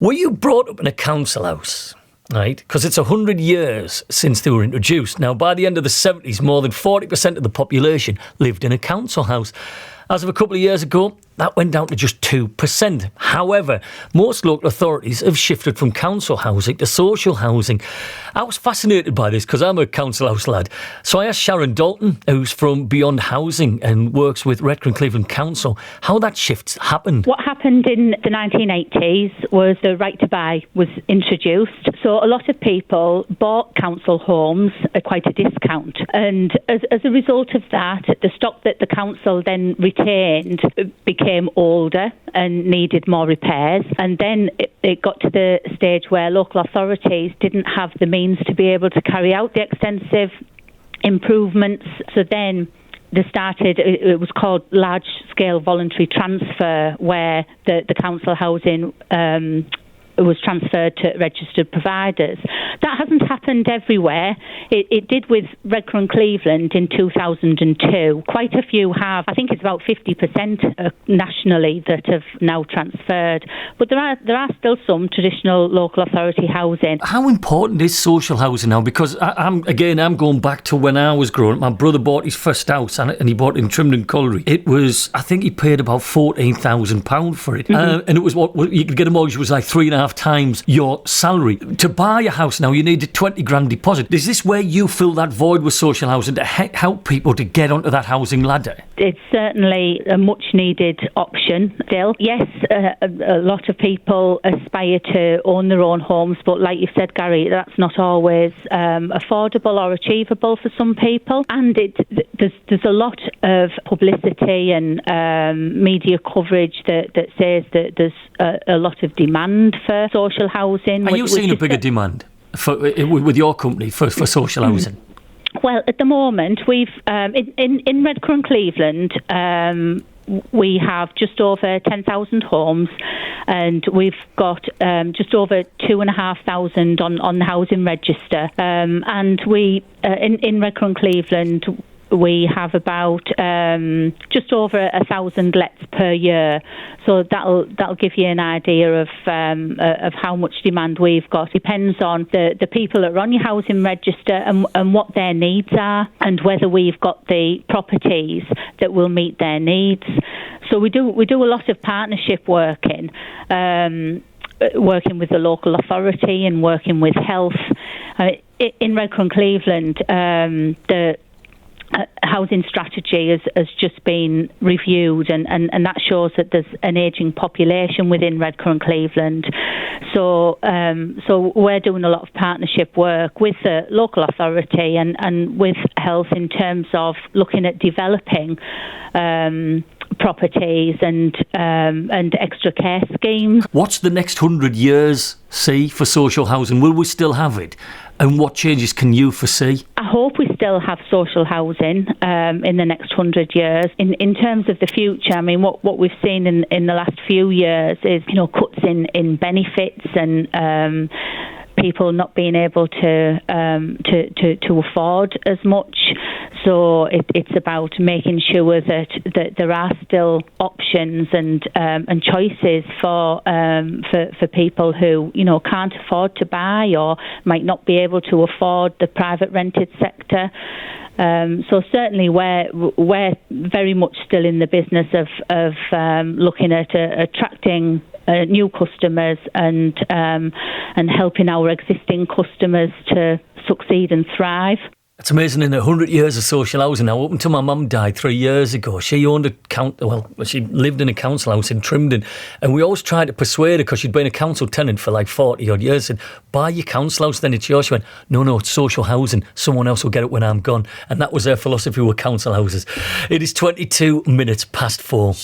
Were you brought up in a council house? Right, because it's 100 years since they were introduced. Now, by the end of the 70s, more than 40% of the population lived in a council house. As of a couple of years ago, that went down to just 2%. However, most local authorities have shifted from council housing to social housing. I was fascinated by this because I'm a council house lad. So I asked Sharon Dalton, who's from Beyond Housing and works with Redcar and Cleveland Council, how that shift happened. What happened in the 1980s was the right to buy was introduced. So a lot of people bought council homes at quite a discount. And as a result of that, the stock that the council then retained became older and needed more repairs. And then it got to the stage where local authorities didn't have the means to be able to carry out the extensive improvements. So then they started, it was called large-scale voluntary transfer, where the council housing was transferred to registered providers. That hasn't happened everywhere. It did with Redcar and Cleveland in 2002. Quite a few have. I think it's about 50% nationally that have now transferred. But there are still some traditional local authority housing. How important is social housing now? Because I'm going back to when I was growing up. My brother bought his first house and he bought it in Trimden Colliery. It was, I think he paid about £14,000 for it. Mm-hmm. And it was what you could get a mortgage, was like 3.5 times your salary. To buy a house now, you need a 20 grand deposit. Is this where you fill that void with social housing to help people to get onto that housing ladder? It's certainly a much needed option still. Yes, a lot of people aspire to own their own homes, but like you said, Gary, that's not always affordable or achievable for some people. And there's a lot of publicity and media coverage that says that there's a lot of demand for social housing. Are you seeing a bigger demand with your company for social housing? Well, at the moment, we've in Redcar and Cleveland, we have just over 10,000 homes, and we've got just over 2,500 on the housing register. And we in Redcar and Cleveland, we have about just over 1,000 lets per year. So that'll give you an idea of how much demand we've got. Depends on the people that are on your housing register and what their needs are, and whether we've got the properties that will meet their needs. So we do a lot of partnership working with the local authority and working with health. In Redcar and Cleveland, the housing strategy has just been reviewed, and that shows that there's an ageing population within Redcar and Cleveland. So we're doing a lot of partnership work with the local authority and with health in terms of looking at developing properties and extra care schemes. What's the next 100 years see for social housing? Will we still have it? And what changes can you foresee? I hope we still have social housing in the next 100 years. In terms of the future, I mean, what we've seen in the last few years is, cuts in benefits and people not being able to afford as much. So it's about making sure that there are still options and choices for people who can't afford to buy or might not be able to afford the private rented sector. So certainly we're very much still in the business of looking at attracting new customers and helping our existing customers to succeed and thrive. It's amazing, in 100 years of social housing. Now, up until my mum died 3 years ago, she owned she lived in a council house in Trimden, and we always tried to persuade her, because she'd been a council tenant for like 40 odd years, said, buy your council house, then it's yours. She went, no, it's social housing. Someone else will get it when I'm gone. And that was her philosophy with council houses. It is 22 minutes past 4.